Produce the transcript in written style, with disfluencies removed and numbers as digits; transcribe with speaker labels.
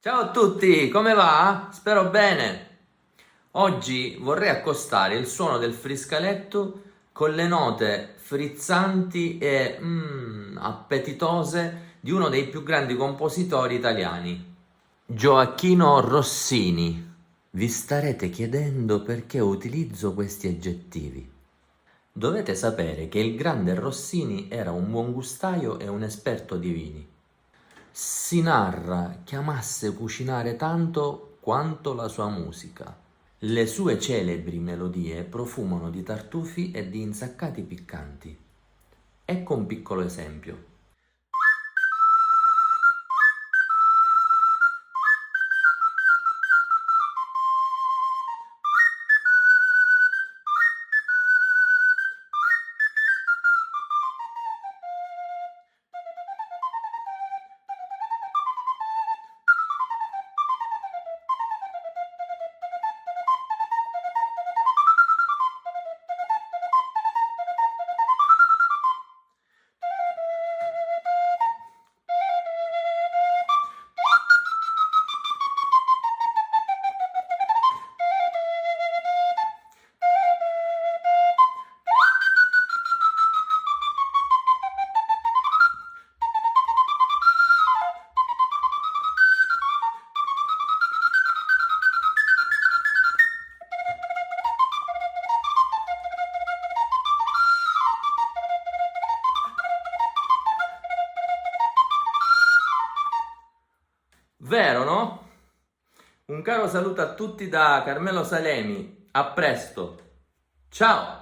Speaker 1: Ciao a tutti, come va? Spero bene. Oggi vorrei accostare il suono del friscaletto con le note frizzanti e appetitose di uno dei più grandi compositori italiani, Gioacchino Rossini. Vi starete chiedendo perché utilizzo questi aggettivi. Dovete sapere che il grande Rossini era un buon gustaio e un esperto di vini. Si narra che amasse cucinare tanto quanto la sua musica. Le sue celebri melodie profumano di tartufi e di insaccati piccanti. Ecco un piccolo esempio. Vero, no? Un caro saluto a tutti da Carmelo Salemi. A presto. Ciao!